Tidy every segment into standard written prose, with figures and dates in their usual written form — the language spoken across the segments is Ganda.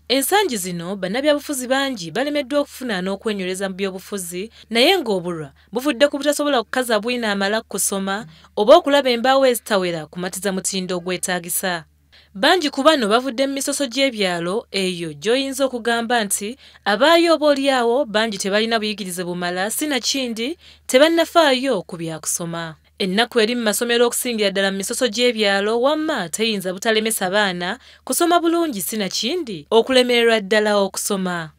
Ensangi zino bannabyabufuzi bangi balemeddwa okufuna n'okwenywereza mu byobufuzi naye ng'obulwa buvudde ku butasobola kukaza bwina amala kusoma oba okulaba embaawo ezitawera kumatiza mutindo ogwetaagisa. Bangi ku bano bavudde mu misoso gy'ebyalo eyo gy'oyinza okugamba nti abaayo oba oliawo bangi tebalina buyigirize bumala sinakindi tebannafaayo ku byakusoma. Ennaku eri mu masomero okusingira ddala mu misoso gy'ebyalo wamma teyinza butalemesa baana kusoma bulungi sinakindi okulemererwa ddala okusoma.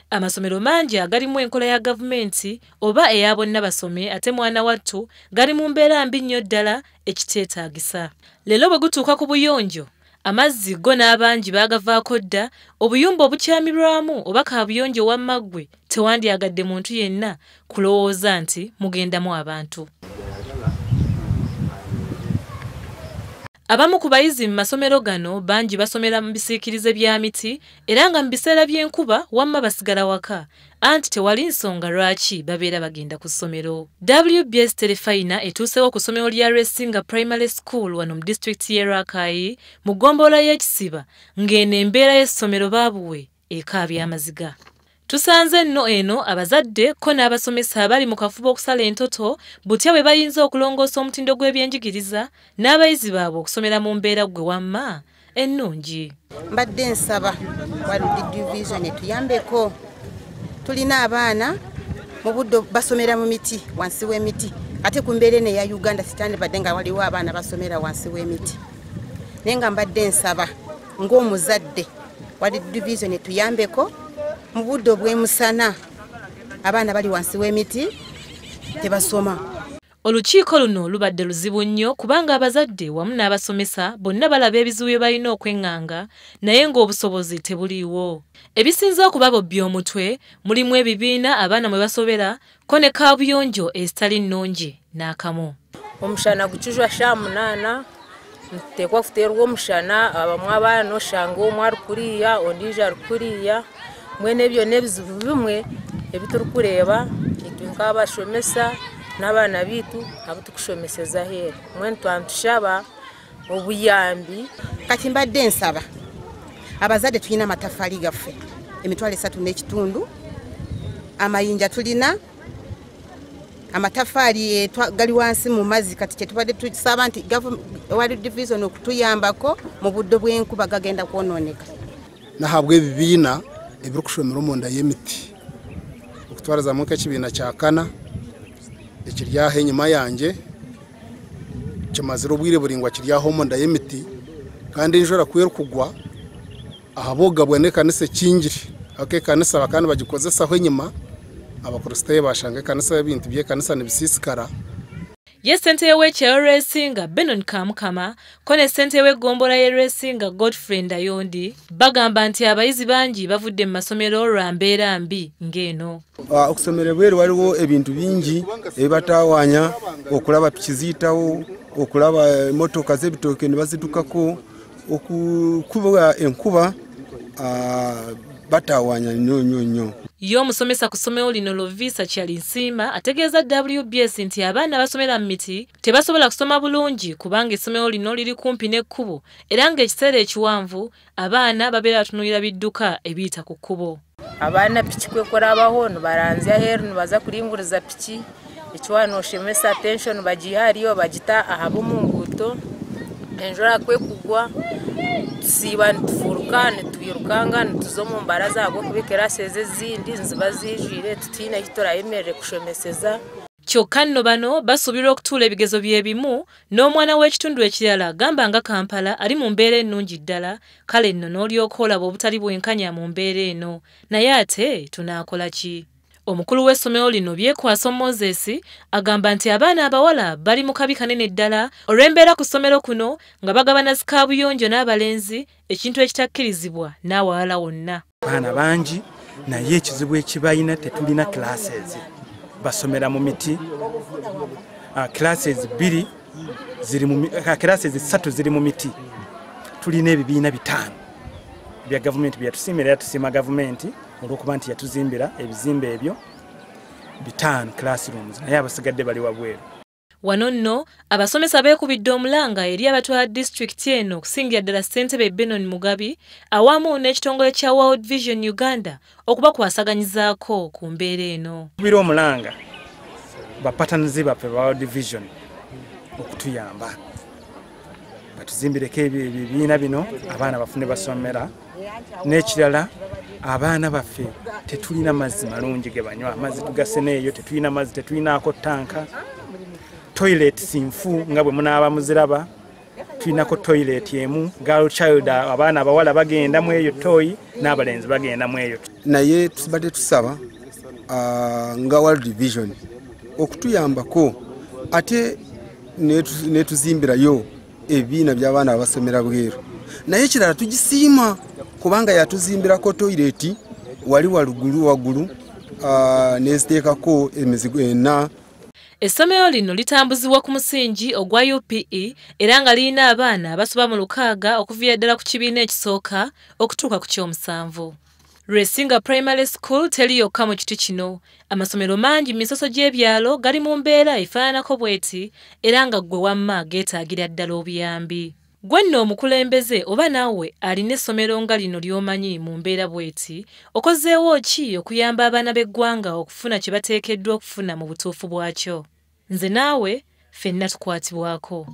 Amasomero mangi agalimu enkola ya gavumenti oba eya bonna basome ate mwana wattu gali mu mbeera mbi nnyo ddala ekiteetaagisa. Leero bwe gutuuka ku buyonjo amazzi go n'abangi baagavaako dda obuyumba obukyamirwamu oba kaabuyonjo wamma ggwe tewandyagadde muntu yenna kulowooza nti mugendamu abantu. Abamu ku bayizi mu masomero gano bangi basomera mu bisiikirize bya miti era nga mu biseera by'enkuba wamma basigala waka anti tewali nsonga lwaki babeera bagenda ku ssomero. WBS Terefayina etuusewo ku ssomero lya Rwesinga Primary School wano mu disitulikiti y'e Rakai mu ggombolola y'Ekisiba ng'eno embeera y'essomero baabuwe ekaabya amaziga. Tusanze nno eno abazadde ko n'abasomesa abali mu kafubo okusala entoto butya bwe bayinza okulongoosa omutindo gw'ebyenjigiriza n'abayizi baabwe okusomera mu mbeera gwe wamma ennungi. Mbadde nsaba World Division etuyambeko. Tulina abaana mu budde basomera mu miti wansi w'emiti ate ku mbeera eno eya Uganda sitandibadde nga waliwo abaana basomera wansi w'emiti. Naye nga mbadde nsaba ng'omuzadde World Division etuyambeko mu budde obw'emusana abaana bali wansi w'emiti tebasoma. Olukiiko luno lubadde luzibu nnyo kubanga abazadde wamu n'abasomesa bonna balaba ebizibu bye balina okwenganga naye ng'obusobozi tebuliiwo. Ebisinza okuba bobbi omutwe mulimu ebibiina abaana mwe basobera ko ne kaabuyonjo ezitali nnungi n'akamu. Omushana gucujwa sha munana ntekwa kuterwa omushana abamwe abaana oshanga omwe ari kuriya ondiijo ari kuriya mwene ebyo n'ebizibu bimwe ebiturukureeba itwe nk'abashomesa n'abaana bitu abo tukushomeseza here mwene twantushaba obuyambi. Kati mbadde nsaba abazadde tulina amatafaali gaffe emitwalo 3.5 amayinja tulina amatafaali gali wansi mu mazzi kati kyetubadde tusaba nti World Division okutuyambako mu budde bw'enkuba gagenda kwonooneka. Nahabwa ebibiina ebiri kushomera omunda y'emiti okutwarazamu nk'ekibiina kya kana ekiri aho enyuma yange kimazire obwire buringwa kiri aho omunda y'emiti kandi enjura kwera kugwa ahaboga bwene ekanisa ekingiri ake ekanisa bakandi bagikozesaho enyuma abakristaayo bashanga ekanisa y'ebintu by'ekanisa nibisisikara. Ye ssentebe w'ekyalo Rwesinga Benon Kamukama ko ne ssentebe w'eggombolola y'e Rwesinga Godfrey Ndayondi bagamba nti abayizi bangi bavudde mu masomero lwa mbeera mbi ng'eno. Okusomera bweru waliwo ebintu bingi ebibatawaanya okulaba tukiziyitawo okulaba emotoka z'ebitooke ne bazitukako okukuba enkuba batawaanya nnyo. Y'omusomesa ku ssomero lino Lovisa Kyalinsima ategeeza WBS nti abaana basomera mu miti tebasobola kusoma bulungi kubanga essomero lino liri kumpi n'ekkubo era ng'ekiseera ekiwanvu abaana babeera batunuulira bidduka ebiyita ku kkubo. Abaana piki kwekurabaho nibaranzya heru nibaza kuringuriza piki ekiwana oshemesa attention bagihariyo bagita ahabo mu nguuto enjura kwekugwa tusiba nitufuruka nitwirukanga nituza omu mbaraza habwo kuba ekirasi ezindi niziba zijwire tutiina eki turayemerere kushomeseza. Kyokka nno bano basuubirwa okutuula ebigezo byebimu n'omwana w'ekitundu ekirala agamba nga Kampala ali mu mbeera ennungi ddala kale nno n'olyoka olaba obutali bwenkanya mu mbeera eno naye ate tunaakola ki? Omukulu w'essomero lino Byekwasa Moses agamba nti abaana abawala bali mu kabi kanene ddala olw'embeera ku ssomero kuno nga bagabana zikaabuyonjo n'abalenzi ekintu ekitakkirizibwa n'awalala wonna. Abaana bangi naye ekizibu ekibayina tetulina classes basomera mu miti. Classes 3 ziri mu miti. Tulina ebibiina 5 bya government byatusimira tusima government olwokuba nti yatuzimbira ebizimbe ebyo 5 classrooms naye abasigadde bali wabweru. Wano nno abasomesa beekubidde omulanga eri abatwala disitulikiti eno okusingira ddala ssentebe Benon Mugabi awamu n'ekitongole kya World Vision Uganda okubakwasaganyizaako ku mbeera eno. Kubira omulanga bapatanizi baffe ba World Vision okutuyamba batuzimbireko ebibiina bino abaana bafune basomera, n'ekirala abaana baffe tetulina mazzi malungi ge banywa, amazzi tugaseneeyo, tetulina mazzi, tetulinaako tanka, toilet sinfu nga bwe munaaba muziraba, tulinako toilet emu, girl child abaana abawala bagenda mu eyo toyi n'abalenzi bagenda mu eyo. Naye tubadde tusaba nga World Vision okutuyambako ate netuzimbirayo ebibiina by'abaana abasomera bweru. Naye kirala tugisiima kubanga yatuzimbirako toilet wali waggulu neziteekako emizigo ena. Essomero lino litambuzibwa ku musingi ogwa UPE era nga lirina abaana abasoba mu 600 okuviira ddala ku kibiina ekisooka okutuuka ku ky'omusanvu. Resinga Primary School teri yokka mu kitu kino. Amasomero mangi mu misoso gy'ebyalo gali mu mbeera efaananako bweti era nga ggwe wamma geetaagira ddala obuyambi. Gwe nno omukulembeze oba naawe alina essomero nga lino ly'omanyi mu mbeera bweti, okozeewo ki okuyamba abaana b'eggwanga okufuna kye bateekeddwa okufuna mu butuufu bwakyo? Nze naawe ffenna tukwatibwako.